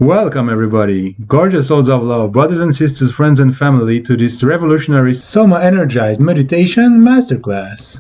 Welcome everybody, gorgeous souls of love, brothers and sisters, friends and family, to this revolutionary Soma energized meditation masterclass.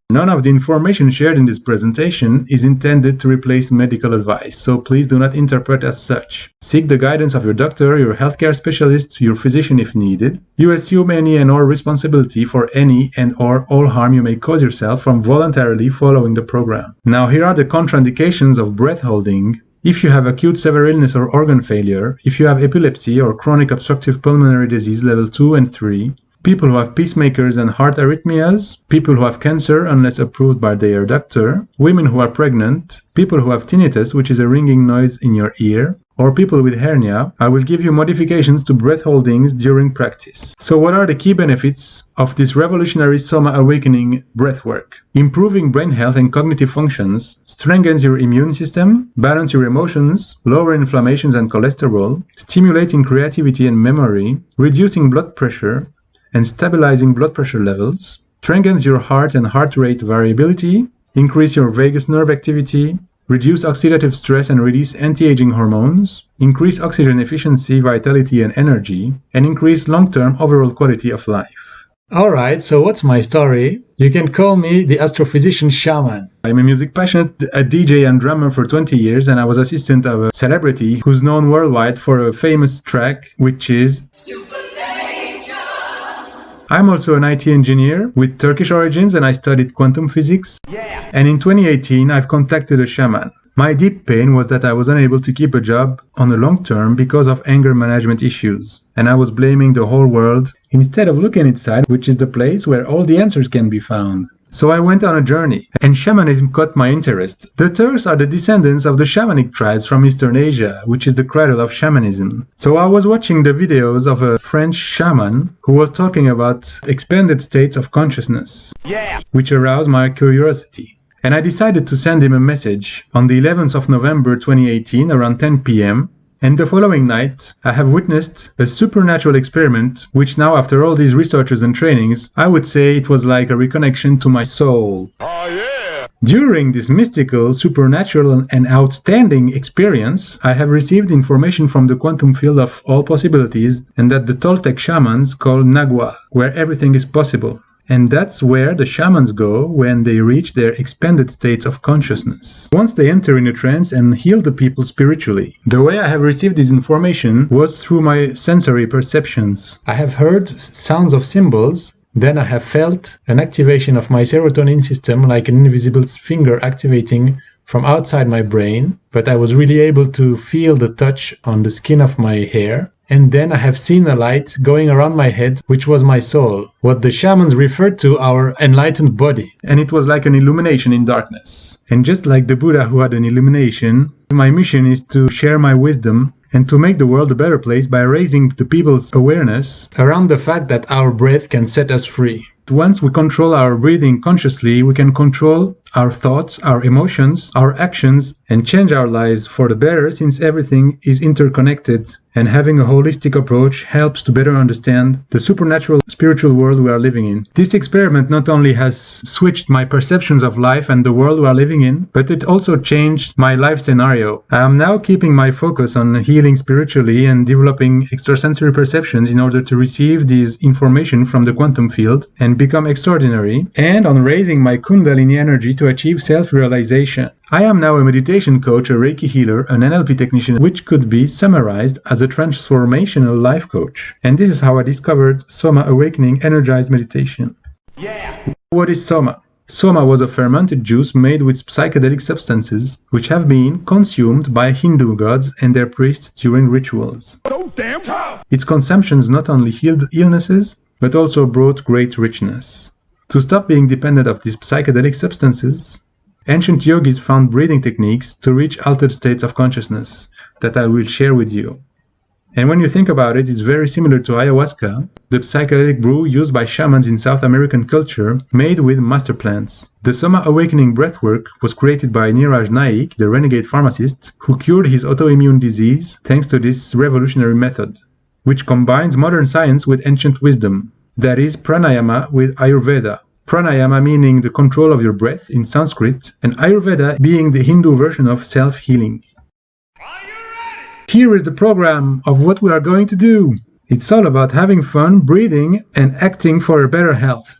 None of the information shared in this presentation is intended to replace medical advice, so please do not interpret as such. Seek the guidance of your doctor, your healthcare specialist, your physician if needed. You assume any and all responsibility for any and or all harm you may cause yourself from voluntarily following the program. Now here are the contraindications of breath holding. If you have acute severe illness or organ failure, if you have epilepsy or chronic obstructive pulmonary disease level 2 and 3, people who have pacemakers and heart arrhythmias, people who have cancer unless approved by their doctor, women who are pregnant, people who have tinnitus, which is a ringing noise in your ear, or people with hernia, I will give you modifications to breath holdings during practice. So what are the key benefits of this revolutionary Soma awakening breathwork? Improving brain health and cognitive functions, strengthens your immune system, balance your emotions, lower inflammations and cholesterol, stimulating creativity and memory, reducing blood pressure, and stabilizing blood pressure levels, strengthens your heart and heart rate variability, increase your vagus nerve activity, reduce oxidative stress and release anti-aging hormones, increase oxygen efficiency, vitality and energy, and increase long-term overall quality of life. Alright, so what's my story? You can call me the astrophysician shaman. I'm a music passionate, a DJ and drummer for 20 years, and I was assistant of a celebrity who's known worldwide for a famous track, which is I'm also an IT engineer with Turkish origins, and I studied quantum physics. Yeah. And in 2018, I've contacted a shaman. My deep pain was that I was unable to keep a job on the long term because of anger management issues. And I was blaming the whole world instead of looking inside, which is the place where all the answers can be found. So I went on a journey, and shamanism caught my interest. The Turks are the descendants of the shamanic tribes from Eastern Asia, which is the cradle of shamanism. So I was watching the videos of a French shaman who was talking about expanded states of consciousness, which aroused my curiosity. And I decided to send him a message on the 11th of November 2018 around 10 p.m. And the following night, I have witnessed a supernatural experiment, which now after all these researches and trainings, I would say it was like a reconnection to my soul. Oh yeah! During this mystical, supernatural and outstanding experience, I have received information from the quantum field of all possibilities, and that the Toltec shamans call Nagua, where everything is possible. And that's where the shamans go when they reach their expanded states of consciousness. Once they enter in a trance and heal the people spiritually. The way I have received this information was through my sensory perceptions. I have heard sounds of symbols, then I have felt an activation of my serotonin system like an invisible finger activating from outside my brain, but I was really able to feel the touch on the skin of my hair. And then I have seen a light going around my head, which was my soul, what the shamans referred to our enlightened body. And it was like an illumination in darkness. And just like the Buddha who had an illumination, my mission is to share my wisdom and to make the world a better place by raising the people's awareness around the fact that our breath can set us free. Once we control our breathing consciously, we can control our thoughts, our emotions, our actions, and change our lives for the better, since everything is interconnected. And having a holistic approach helps to better understand the supernatural spiritual world we are living in. This experiment not only has switched my perceptions of life and the world we are living in, but it also changed my life scenario. I am now keeping my focus on healing spiritually and developing extrasensory perceptions in order to receive this information from the quantum field and become extraordinary, and on raising my Kundalini energy to achieve self-realization. I am now a meditation coach, a Reiki healer, an NLP technician, which could be summarized as a transformational life coach. And this is how I discovered Soma Awakening Energized Meditation. Yeah! What is Soma? Soma was a fermented juice made with psychedelic substances, which have been consumed by Hindu gods and their priests during rituals. Its consumptions not only healed illnesses, but also brought great richness. To stop being dependent of these psychedelic substances, ancient yogis found breathing techniques to reach altered states of consciousness that I will share with you. And when you think about it, it's very similar to ayahuasca, the psychedelic brew used by shamans in South American culture, made with master plants. The Soma Awakening breathwork was created by Niraj Naik, the Renegade Pharmacist, who cured his autoimmune disease thanks to this revolutionary method, which combines modern science with ancient wisdom. That is pranayama with Ayurveda. Pranayama meaning the control of your breath in Sanskrit, and Ayurveda being the Hindu version of self-healing. Here is the program of what we are going to do. It's all about having fun, breathing, and acting for a better health.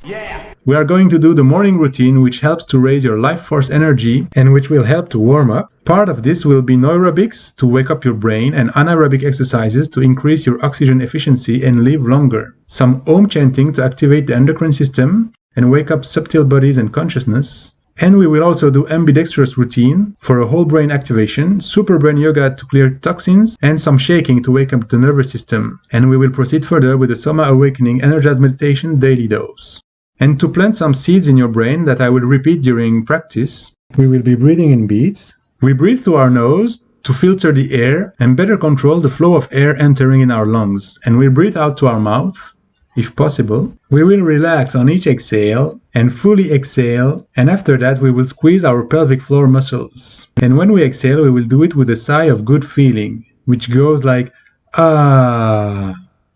We are going to do the morning routine, which helps to raise your life force energy and which will help to warm up. Part of this will be aerobics to wake up your brain and anaerobic exercises to increase your oxygen efficiency and live longer. Some Om chanting to activate the endocrine system and wake up subtle bodies and consciousness. And we will also do ambidextrous routine for a whole brain activation, super brain yoga to clear toxins, and some shaking to wake up the nervous system. And we will proceed further with the Soma awakening energized meditation daily dose. And to plant some seeds in your brain that I will repeat during practice, we will be breathing in beats. We breathe through our nose to filter the air and better control the flow of air entering in our lungs. And we breathe out to our mouth, if possible. We will relax on each exhale and fully exhale, and after that we will squeeze our pelvic floor muscles. And when we exhale, we will do it with a sigh of good feeling, which goes like ah,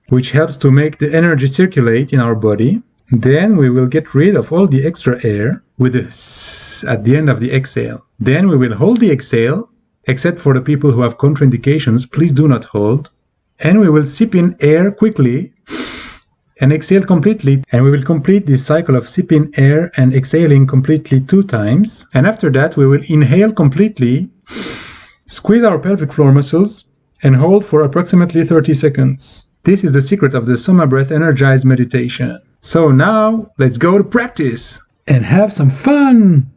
which helps to make the energy circulate in our body. Then we will get rid of all the extra air with a s at the end of the exhale. Then we will hold the exhale, except for the people who have contraindications, please do not hold. And we will sip in air quickly and exhale completely, and we will complete this cycle of sipping air and exhaling completely 2 times. And after that we will inhale completely, squeeze our pelvic floor muscles, and hold for approximately 30 seconds. This is the secret of the Soma breath energized meditation. So now let's go to practice and have some fun!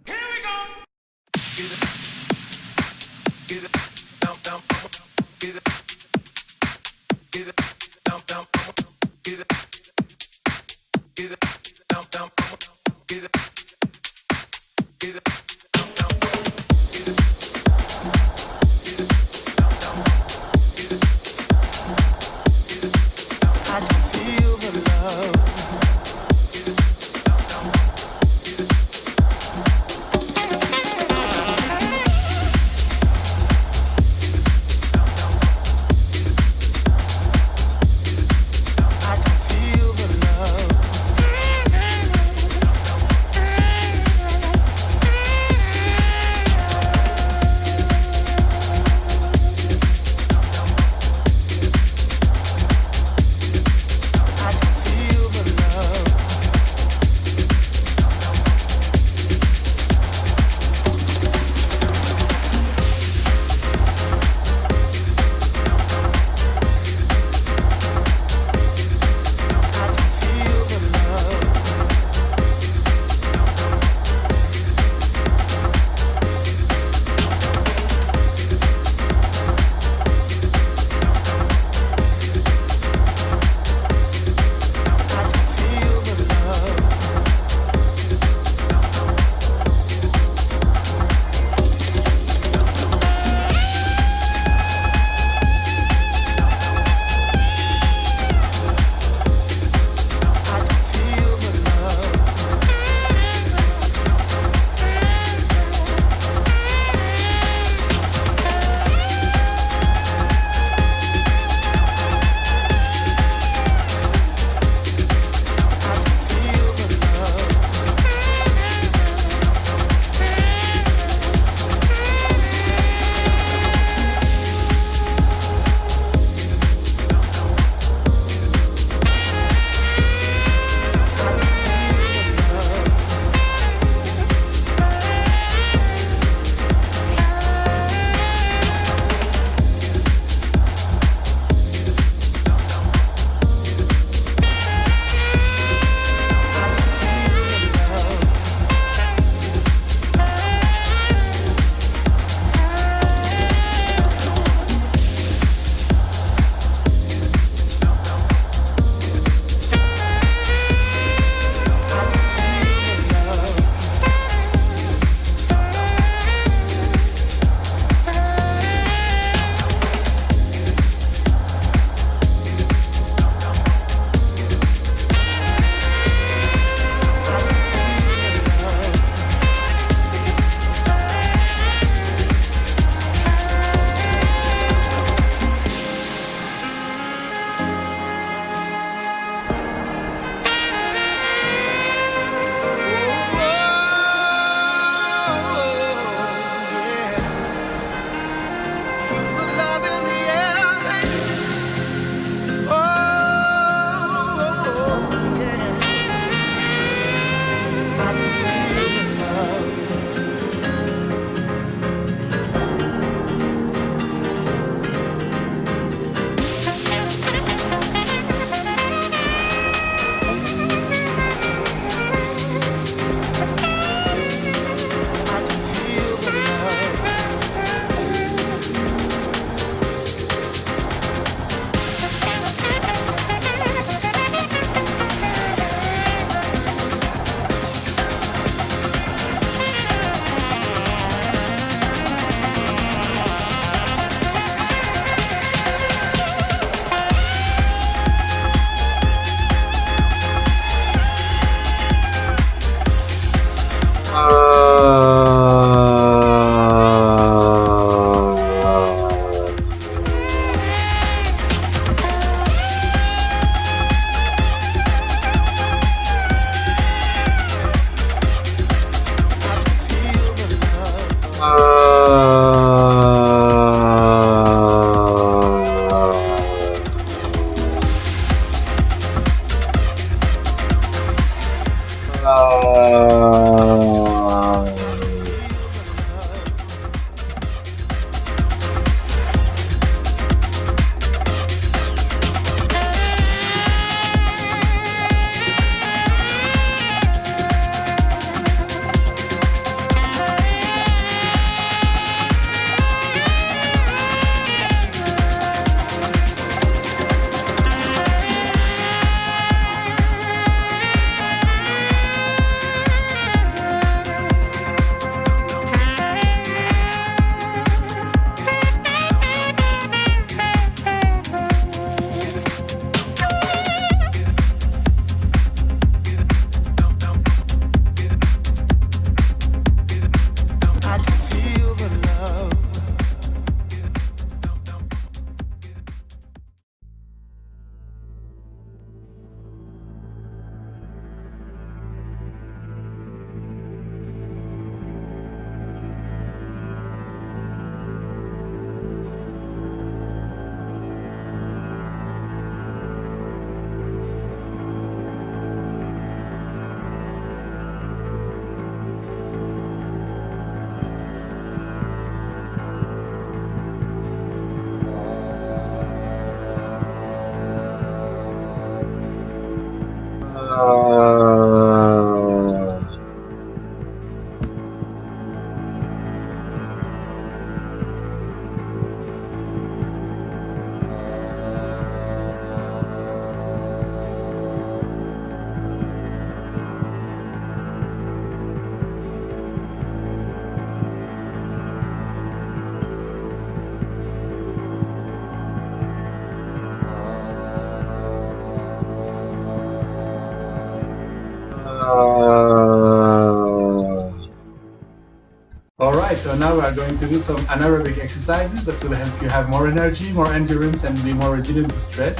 now we are going to do some anaerobic exercises that will help you have more energy, more endurance, and be more resilient to stress.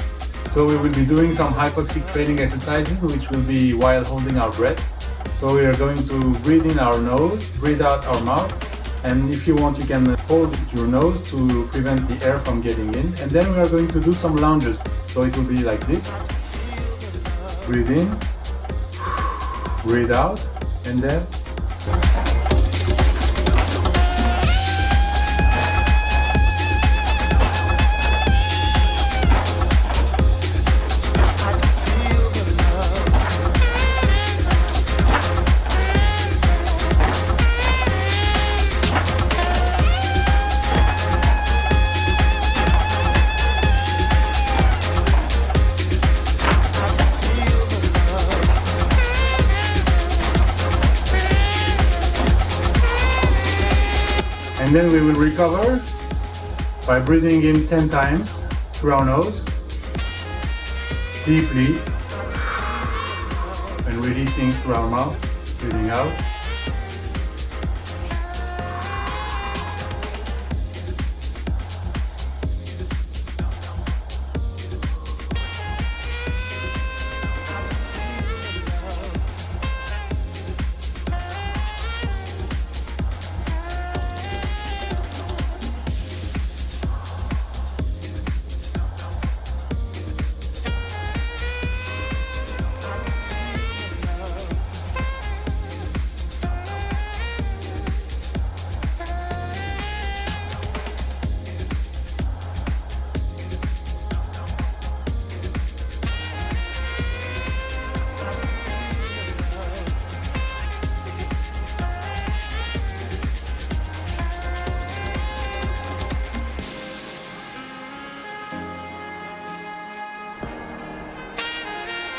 So we will be doing some hypoxic training exercises, which will be while holding our breath. So we are going to breathe in our nose, breathe out our mouth, and if you want you can hold your nose to prevent the air from getting in. And then we are going to do some lunges. So it will be like this. Breathe in, breathe out, and then and then we will recover by breathing in 10 times through our nose, deeply, and releasing through our mouth, breathing out.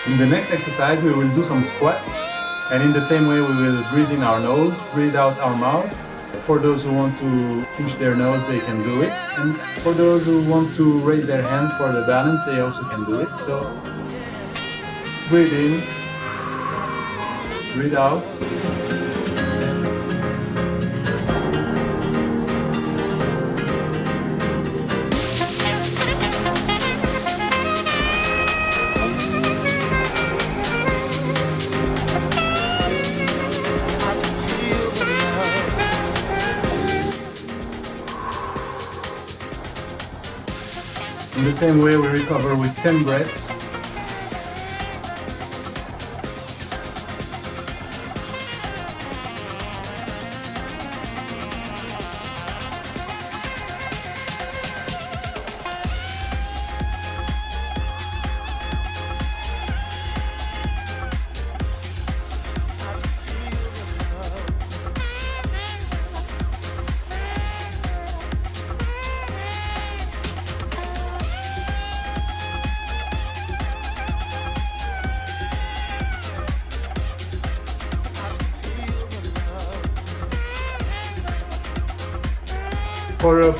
In the next exercise we will do some squats, and in the same way we will breathe in our nose, breathe out our mouth. For those who want to pinch their nose, they can do it, and for those who want to raise their hand for the balance, they also can do it. So breathe in, breathe out. In the same way we recover with 10 breaths.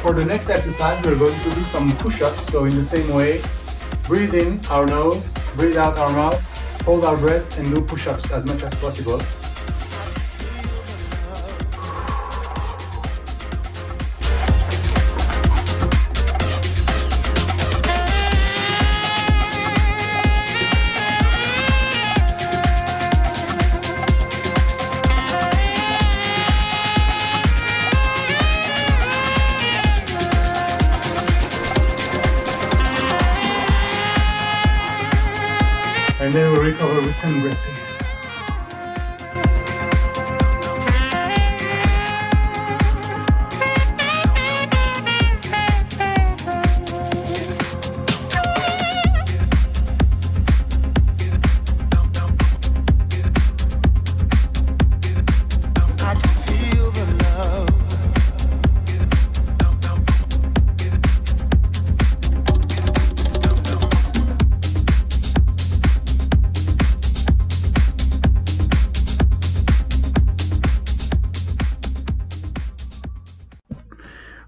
For the next exercise, we're going to do some push-ups. So in the same way, breathe in our nose, breathe out our mouth, hold our breath, and do push-ups as much as possible. And then we'll recover with 10 breaths again.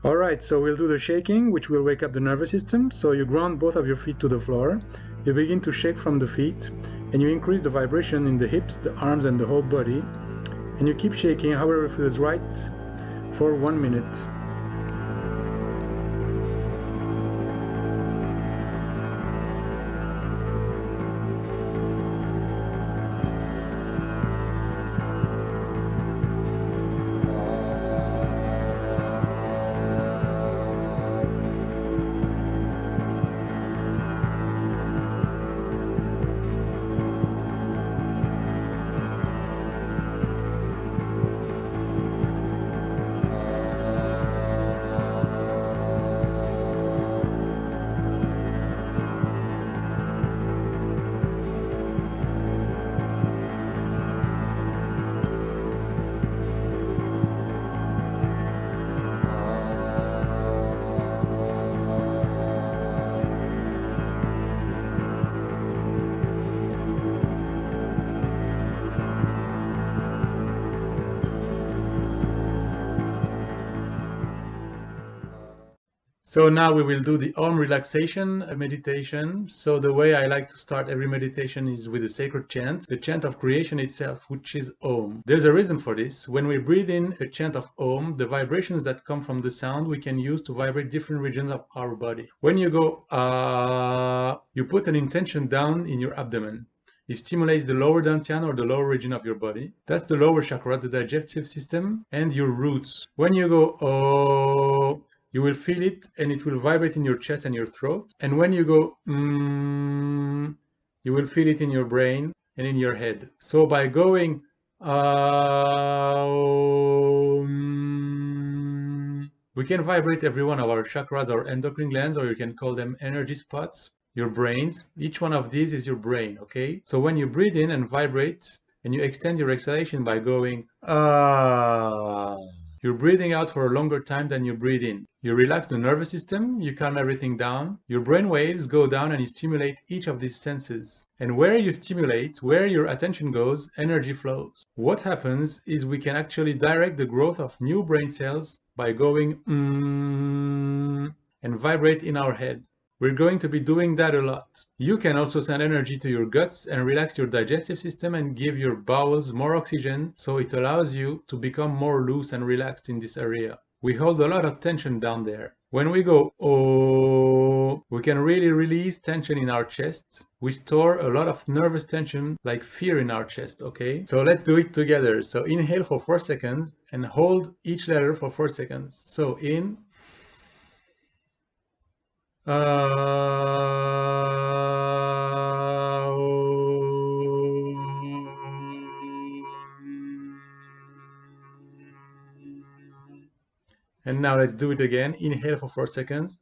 Alright, so we'll do the shaking, which will wake up the nervous system. So you ground both of your feet to the floor, you begin to shake from the feet, and you increase the vibration in the hips, the arms, and the whole body, and you keep shaking however feels right. for 1 minute. So now we will do the Om relaxation meditation. So the way I like to start every meditation is with a sacred chant, the chant of creation itself, which is Om. There's a reason for this. When we breathe in a chant of Om, the vibrations that come from the sound we can use to vibrate different regions of our body. When you go you put an intention down in your abdomen. It stimulates the lower dantian or the lower region of your body. That's the lower chakra, the digestive system, and your roots. When you go oh, you will feel it and it will vibrate in your chest and your throat. And when you go you will feel it in your brain and in your head. So by going we can vibrate every one of our chakras or endocrine glands, or you can call them energy spots, your brains. Each one of these is your brain, okay? So when you breathe in and vibrate and you extend your exhalation by going you're breathing out for a longer time than you breathe in. You relax the nervous system, you calm everything down, your brain waves go down and you stimulate each of these senses. And where you stimulate, where your attention goes, energy flows. What happens is we can actually direct the growth of new brain cells by going and vibrate in our head. We're going to be doing that a lot. You can also send energy to your guts and relax your digestive system and give your bowels more oxygen, so it allows you to become more loose and relaxed in this area. We hold a lot of tension down there. When we go oh, we can really release tension in our chest. We store a lot of nervous tension like fear in our chest, okay? So let's do it together. So inhale for 4 seconds and hold each letter for 4 seconds. So in and now let's do it again. Inhale for 4 seconds.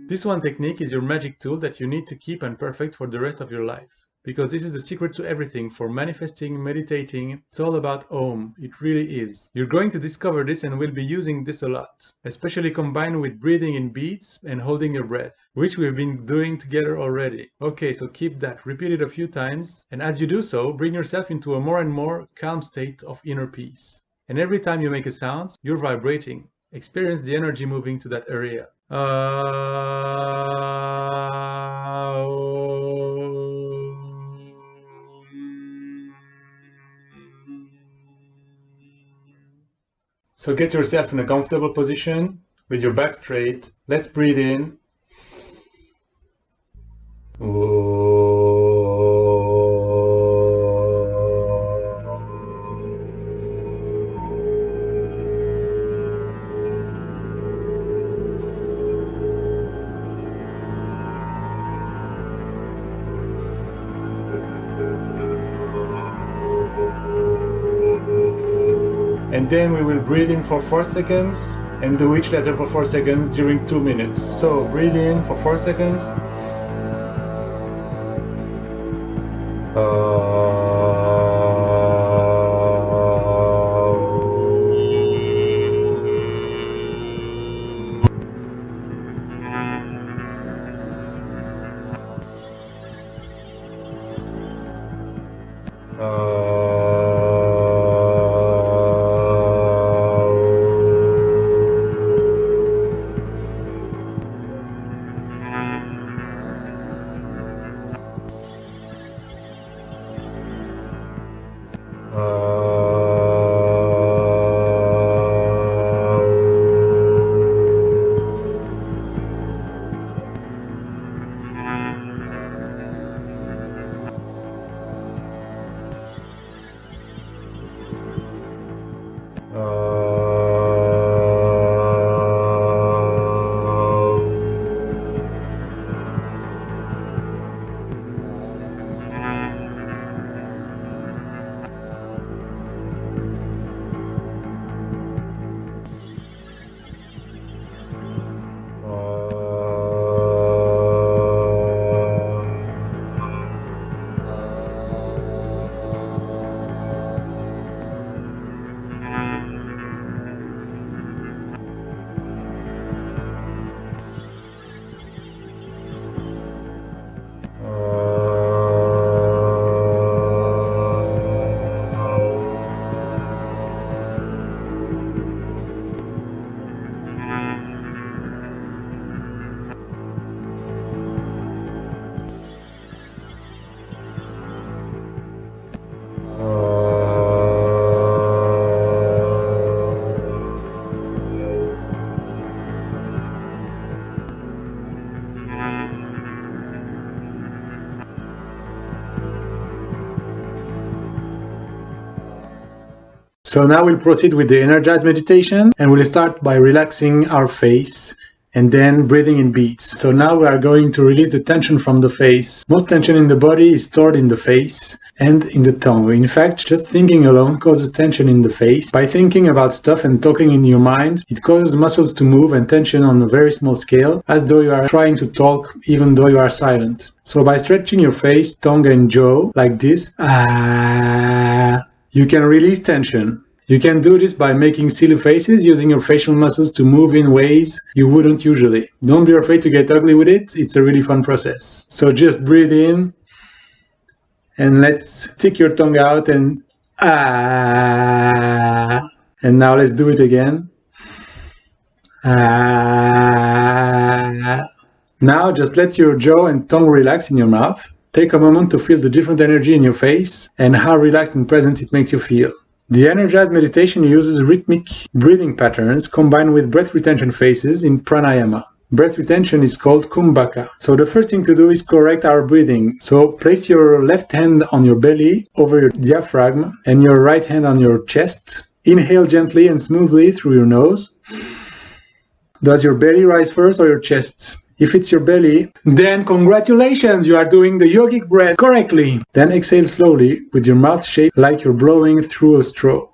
This one technique is your magic tool that you need to keep and perfect for the rest of your life. Because this is the secret to everything, for manifesting, meditating. It's all about Om. It really is. You're going to discover this and will be using this a lot, especially combined with breathing in beats and holding your breath, which we've been doing together already. Okay, so keep that. Repeat it a few times. And as you do so, bring yourself into a more and more calm state of inner peace. And every time you make a sound, you're vibrating. Experience the energy moving to that area. So get yourself in a comfortable position with your back straight. Let's breathe in. And then we will breathe in for 4 seconds and do each letter for 4 seconds during 2 minutes. So breathe in for 4 seconds. So now we'll proceed with the energized meditation, and we'll start by relaxing our face and then breathing in beats. So now we are going to release the tension from the face. Most tension in the body is stored in the face and in the tongue. In fact, just thinking alone causes tension in the face. By thinking about stuff and talking in your mind, it causes muscles to move and tension on a very small scale, as though you are trying to talk even though you are silent. So by stretching your face, tongue and jaw like this, you can release tension. You can do this by making silly faces, using your facial muscles to move in ways you wouldn't usually. Don't be afraid to get ugly with it, it's a really fun process. So just breathe in, and let's stick your tongue out and and now let's do it again. Now just let your jaw and tongue relax in your mouth. Take a moment to feel the different energy in your face and how relaxed and present it makes you feel. The energized meditation uses rhythmic breathing patterns combined with breath retention phases in pranayama. Breath retention is called kumbhaka. So the first thing to do is correct our breathing. So place your left hand on your belly over your diaphragm and your right hand on your chest. Inhale gently and smoothly through your nose. Does your belly rise first or your chest? If it's your belly, then congratulations, you are doing the yogic breath correctly. Then exhale slowly with your mouth shaped like you're blowing through a straw.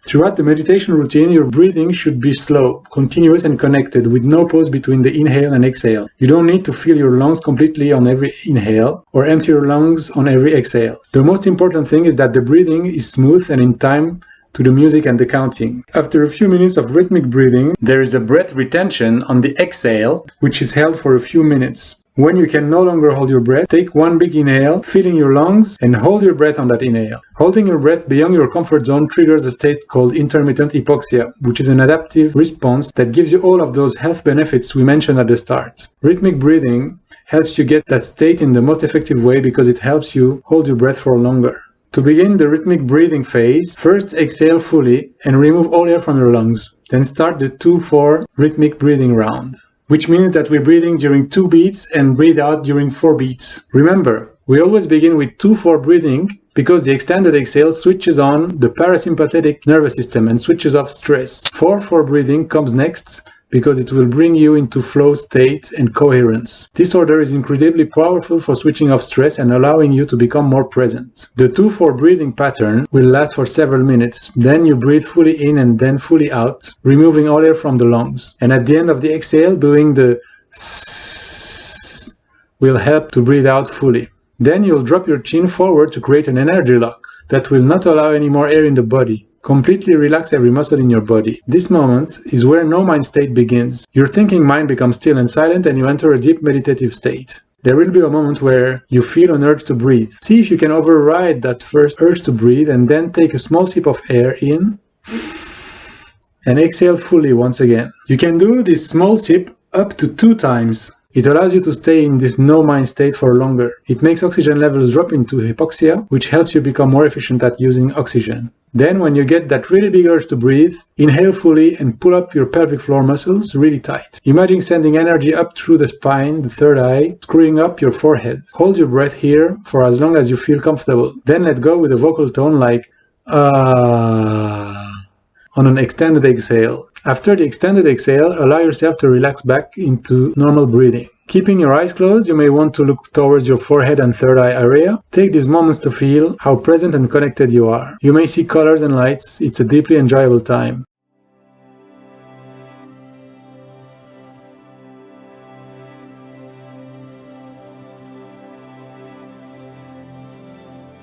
Throughout the meditation routine, your breathing should be slow, continuous and connected with no pause between the inhale and exhale. You don't need to fill your lungs completely on every inhale or empty your lungs on every exhale. The most important thing is that the breathing is smooth and in time to the music and the counting. After a few minutes of rhythmic breathing, there is a breath retention on the exhale, which is held for a few minutes. When you can no longer hold your breath, take one big inhale, filling your lungs, and hold your breath on that inhale. Holding your breath beyond your comfort zone triggers a state called intermittent hypoxia, which is an adaptive response that gives you all of those health benefits we mentioned at the start. Rhythmic breathing helps you get that state in the most effective way because it helps you hold your breath for longer. To begin the rhythmic breathing phase, first exhale fully and remove all air from your lungs. Then start the 2-4 rhythmic breathing round, which means that we're breathing during 2 beats and breathe out during 4 beats. Remember, we always begin with 2-4 breathing because the extended exhale switches on the parasympathetic nervous system and switches off stress. 4-4 breathing comes next because it will bring you into flow state and coherence. This order is incredibly powerful for switching off stress and allowing you to become more present. The 2-4 breathing pattern will last for several minutes. Then you breathe fully in and then fully out, removing all air from the lungs. And at the end of the exhale, doing the s will help to breathe out fully. Then you'll drop your chin forward to create an energy lock that will not allow any more air in the body. Completely relax every muscle in your body. This moment is where no mind state begins. Your thinking mind becomes still and silent and you enter a deep meditative state. There will be a moment where you feel an urge to breathe. See if you can override that first urge to breathe and then take a small sip of air in and exhale fully once again. You can do this small sip up to 2 times. It allows you to stay in this no-mind state for longer. It makes oxygen levels drop into hypoxia, which helps you become more efficient at using oxygen. Then when you get that really big urge to breathe, inhale fully and pull up your pelvic floor muscles really tight. Imagine sending energy up through the spine, the third eye, screwing up your forehead. Hold your breath here for as long as you feel comfortable. Then let go with a vocal tone like ah on an extended exhale. After the extended exhale, allow yourself to relax back into normal breathing. Keeping your eyes closed, you may want to look towards your forehead and third eye area. Take these moments to feel how present and connected you are. You may see colors and lights. It's a deeply enjoyable time.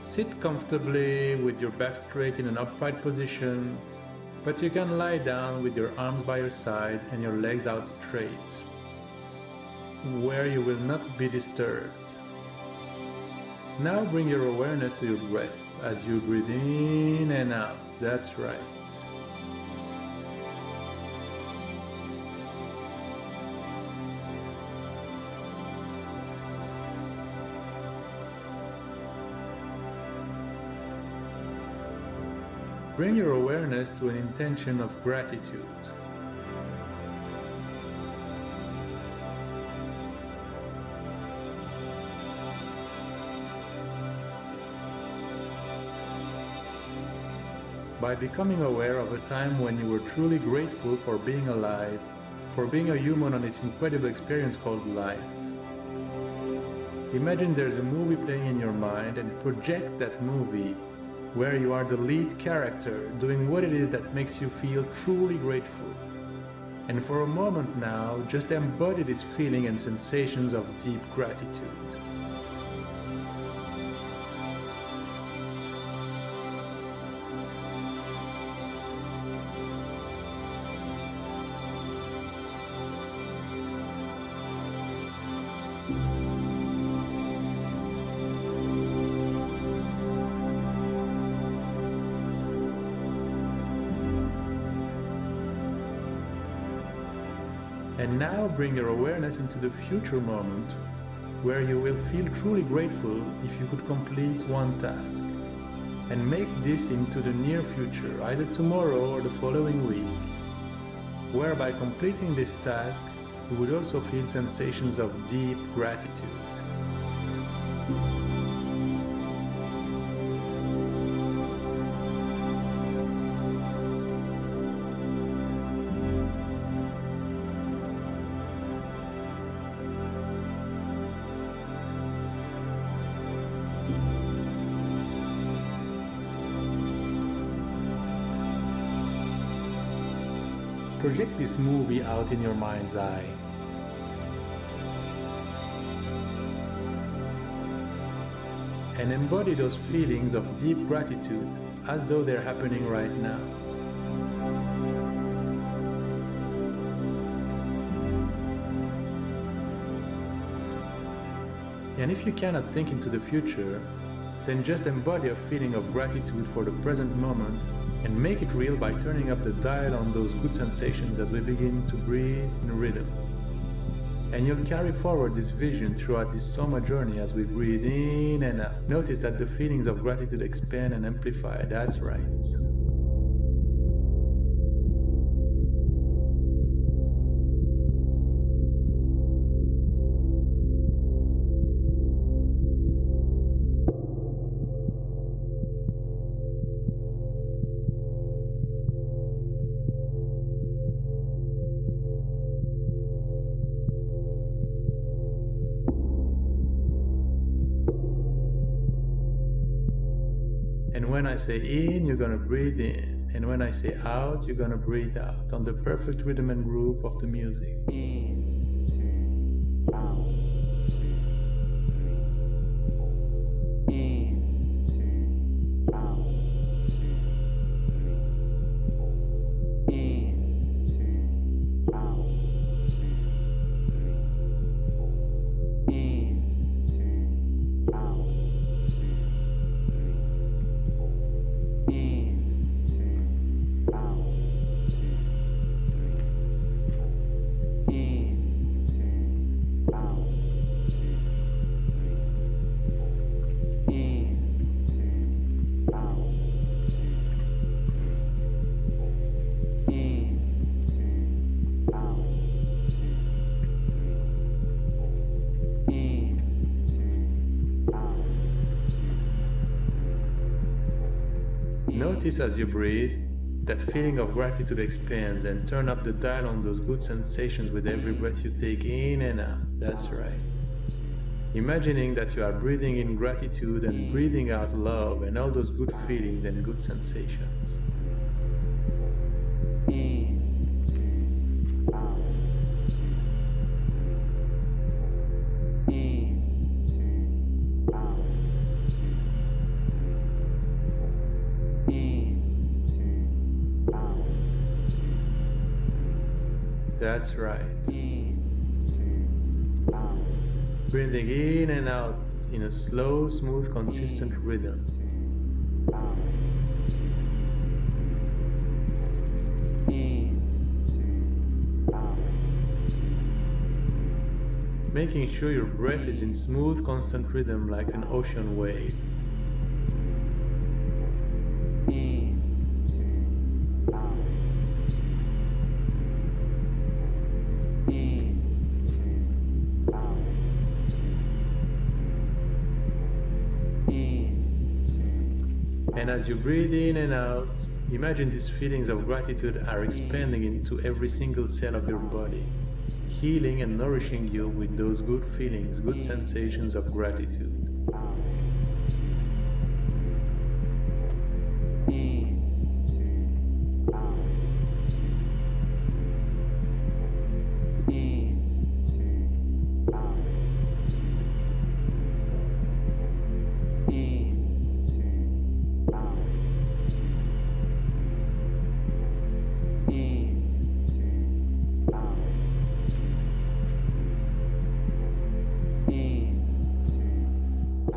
Sit comfortably with your back straight in an upright position, but you can lie down with your arms by your side and your legs out straight, where you will not be disturbed. Now bring your awareness to your breath as you breathe in and out. That's right. Bring your awareness to an intention of gratitude. by becoming aware of a time when you were truly grateful for being alive, for being a human on this incredible experience called life. Imagine there's a movie playing in your mind and project that movie where you are the lead character doing what it is that makes you feel truly grateful. And for a moment now, just embody this feeling and sensations of deep gratitude. And now bring your awareness into the future moment, where you will feel truly grateful if you could complete one task. And make this into the near future, either tomorrow or the following week, where by completing this task, you would also feel sensations of deep gratitude. Project this movie out in your mind's eye. And embody those feelings of deep gratitude as though they're happening right now. And if you cannot think into the future, then just embody a feeling of gratitude for the present moment and make it real by turning up the dial on those good sensations as we begin to breathe in rhythm. And you'll carry forward this vision throughout this Soma journey as we breathe in and out. Notice that the feelings of gratitude expand and amplify. That's right. And when I say in, you're gonna breathe in. And when I say out, you're gonna breathe out on the perfect rhythm and groove of the music. In, 2, out, 2, 3, 4. In, 2, out, 2, 3, 4. In, 2, out, 2, 3, 4. In, 2, out, 2, 3, 4. In, 2, out, 2, 3, 4. In, 2, out, 2, 3, 4. In, 2, out, 2, 3, 4. In, 2, out, 2, 3, 4. In, 2, out, 2, 3, 4. Notice as you breathe, that feeling of gratitude expands and turn up the dial on those good sensations with every breath you take in and out. That's right. Imagining that you are breathing in gratitude and breathing out love and all those good feelings and good sensations. In, 2, out, 2, 3, 4. In, 2, out, 2, 3, 4. In, 2, out, 2, 3, 4. That's right. In, 2, out, Breathing in and out in a slow, smooth, consistent rhythm. 2, out, 2, 3, 4. In, 2, out, 2, 3, 4. Making sure your breath is in smooth, constant rhythm like an ocean wave. In, 2, out, 2, 3, 4. In, 2, out, 2, 3, 4. In, 2, And as you breathe in and out, Imagine these feelings of gratitude are expanding into every single cell of your body, healing and nourishing you with those good feelings, good sensations of gratitude.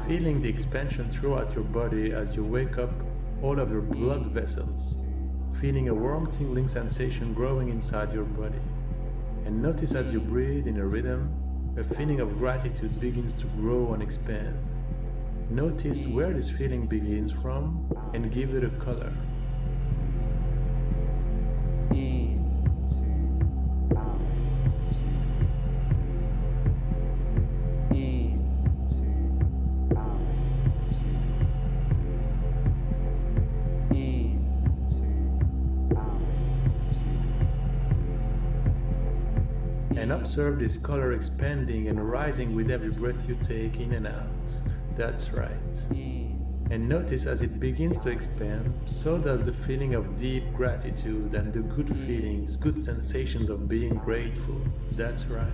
Feeling the expansion throughout your body as you wake up all of your blood vessels, feeling a warm tingling sensation growing inside your body. And notice as you breathe in a rhythm, a feeling of gratitude begins to grow and expand. Notice where this feeling begins from and give it a color. And observe this color expanding and rising with every breath you take in and out. That's right. And notice as it begins to expand, so does the feeling of deep gratitude and the good feelings, good sensations of being grateful. That's right.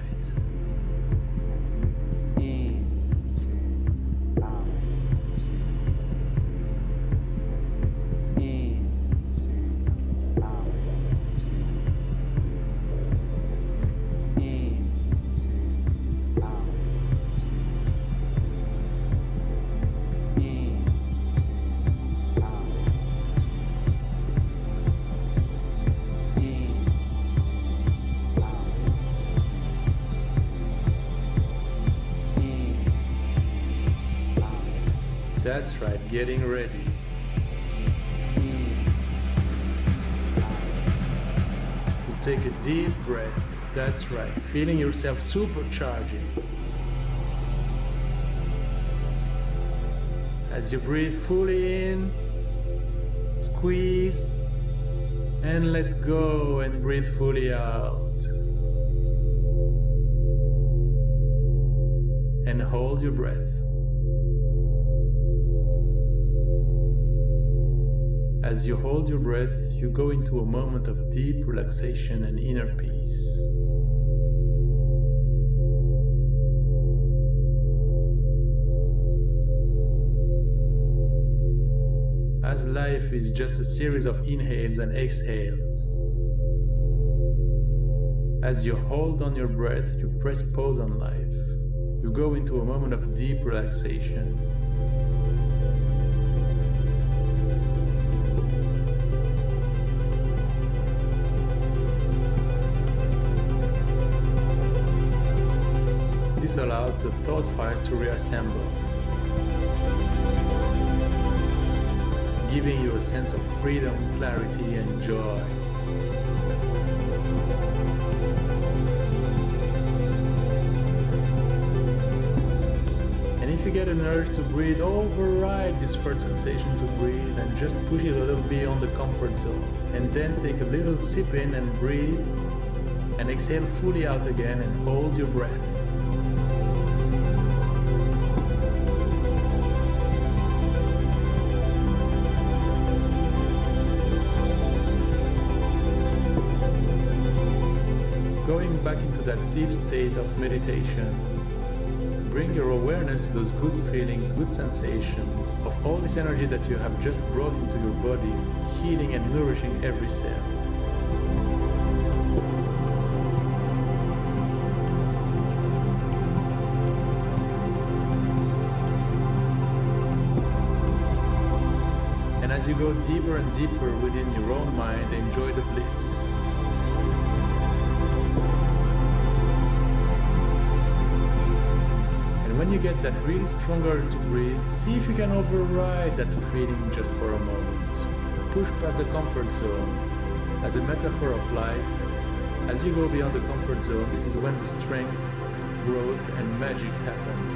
That's right, getting ready. To take a deep breath. That's right, feeling yourself supercharging. As you breathe fully in, squeeze, and let go and breathe fully out. And hold your breath. As you hold your breath, you go into a moment of deep relaxation and inner peace. As life is just a series of inhales and exhales. As you hold on your breath, you press pause on life. You go into a moment of deep relaxation. This allows the thought files to reassemble, giving you a sense of freedom, clarity, and joy. And if you get an urge to breathe, override this first sensation to breathe and just push it a little beyond the comfort zone. And then take a little sip in and breathe, and exhale fully out again and hold your breath. Going back into that deep state of meditation, bring your awareness to those good feelings, good sensations of all this energy that you have just brought into your body, healing and nourishing every cell. And as you go deeper and deeper within your own mind, enjoy the bliss. When you get that really strong urge to breathe, see if you can override that feeling just for a moment. Push past the comfort zone. As a metaphor of life, as you go beyond the comfort zone, this is when the strength, growth, and magic happens.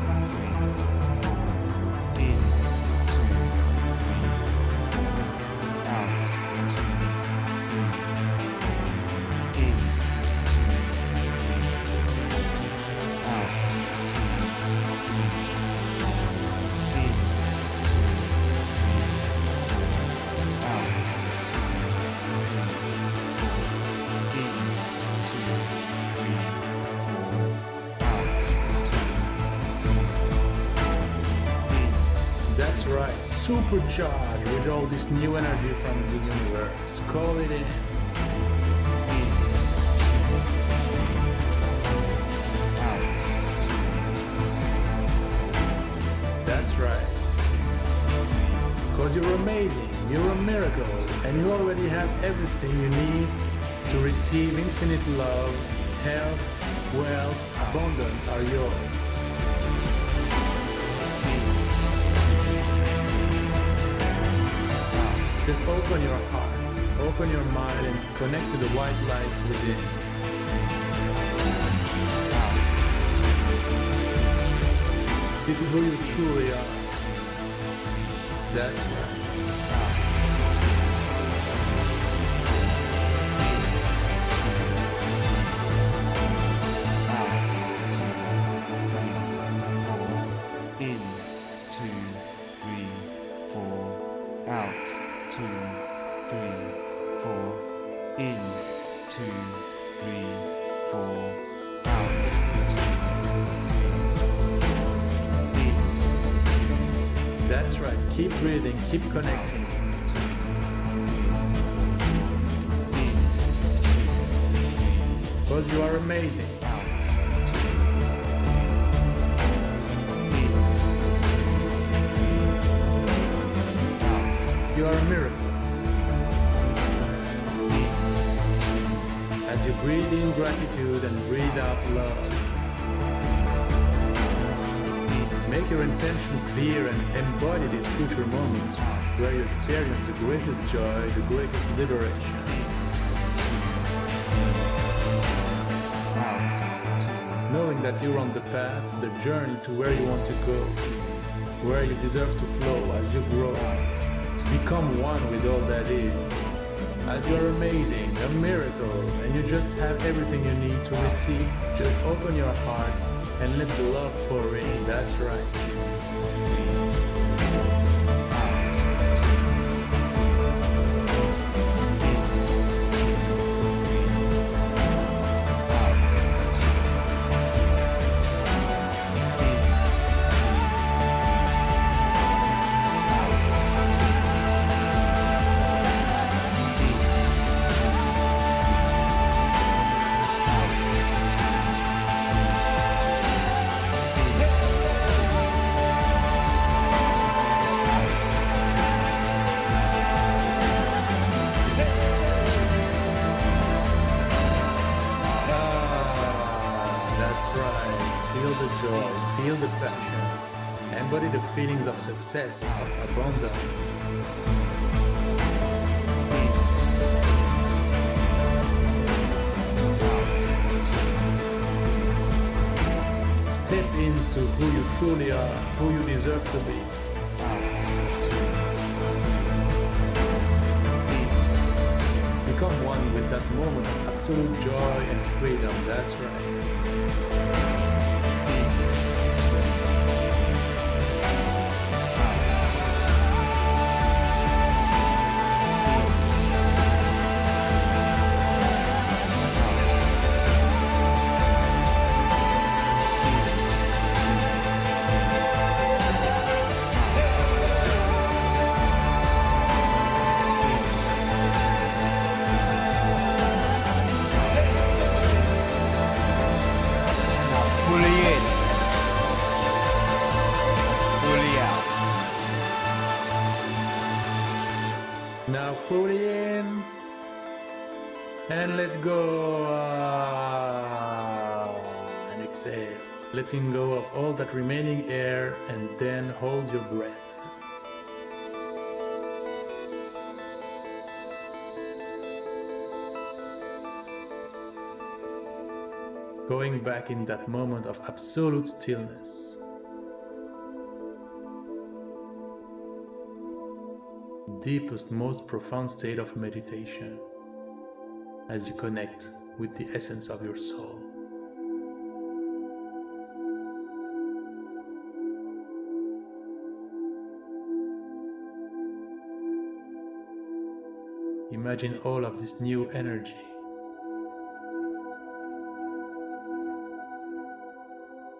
That's right, supercharged with all this new energy from the universe. Call it in. That's right. Because you're amazing, you're a miracle, and you already have everything you need to receive infinite love, health, wealth, abundance are yours. Just open your heart, open your mind, and connect to the white light within. This is who you truly are. That's right. In, 2, 3, 4, out, 2, 3, 4, in, 2, 3, 4, out, That's right. Keep breathing, keep connecting. Because you are amazing. You are a miracle. As you breathe in gratitude and breathe out love, make your intention clear and embody these future moments where you experience the greatest joy, the greatest liberation. Knowing that you're on the path, the journey to where you want to go, where you deserve to flow as you grow. Become one with all that is. As you're amazing, a miracle, and you just have everything you need to receive. Just open your heart and let the love pour in. That's right. Feel the joy, feel the passion, Embody the feelings of success, of abundance. Step into who you truly are, who you deserve to be. Become one with that moment of absolute joy and freedom, that's right. Now fully in and let go and exhale, letting go of all that remaining air, and then hold your breath. Going back in that moment of absolute stillness. Deepest, most profound state of meditation as you connect with the essence of your soul. Imagine all of this new energy.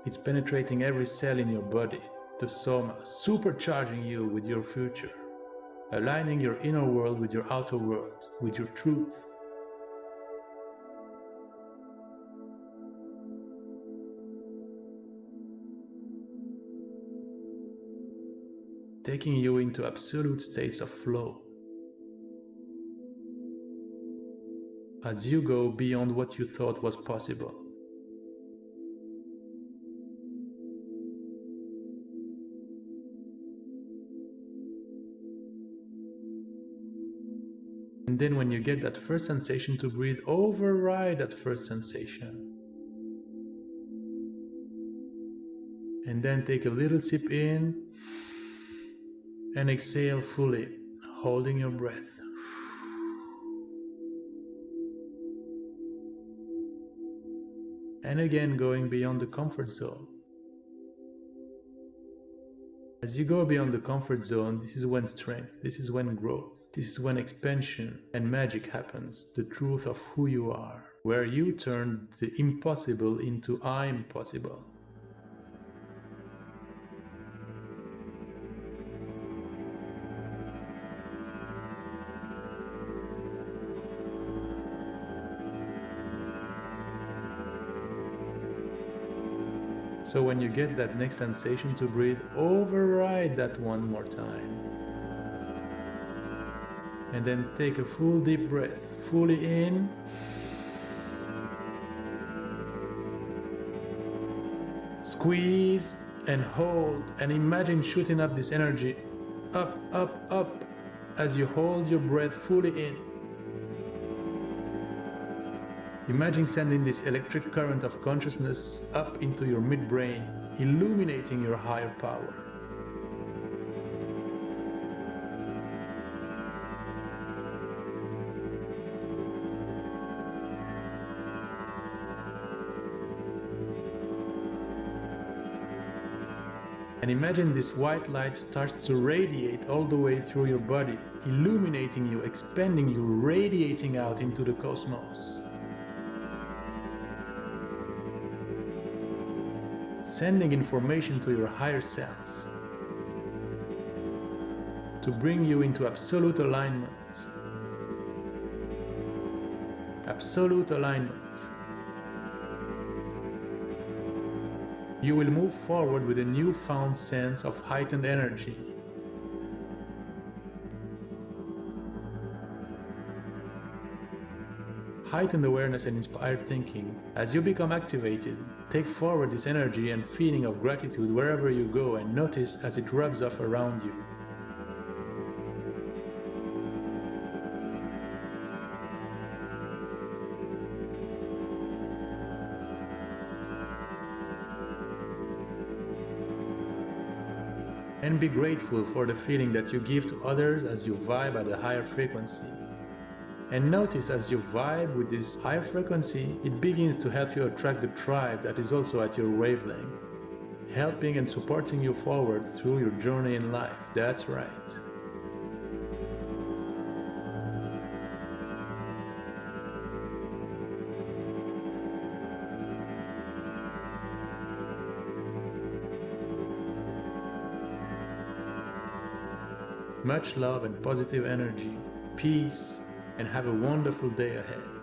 It's penetrating every cell in your body, the Soma, supercharging you with your future. Aligning your inner world with your outer world, with your truth. Taking you into absolute states of flow. As you go beyond what you thought was possible. And then when you get that first sensation to breathe, override that first sensation. And then take a little sip in and exhale fully, holding your breath. And again going beyond the comfort zone. As you go beyond the comfort zone, this is when strength, this is when growth, this is when expansion and magic happens, the truth of who you are, where you turn the impossible into I'm possible. So when you get that next sensation to breathe, override that one more time. And then take a full deep breath, fully in. Squeeze and hold, and imagine shooting up this energy, up, up, up, as you hold your breath fully in. Imagine sending this electric current of consciousness up into your midbrain, illuminating your higher power. And imagine this white light starts to radiate all the way through your body, illuminating you, expanding you, radiating out into the cosmos. Sending information to your higher self to bring you into absolute alignment. Absolute alignment. You will move forward with a newfound sense of heightened energy. heightened awareness and inspired thinking. As you become activated, take forward this energy and feeling of gratitude wherever you go and notice as it rubs off around you. And be grateful for the feeling that you give to others as you vibe at a higher frequency. And notice as you vibe with this higher frequency, it begins to help you attract the tribe that is also at your wavelength, helping and supporting you forward through your journey in life. That's right. Much love and positive energy, peace, and have a wonderful day ahead.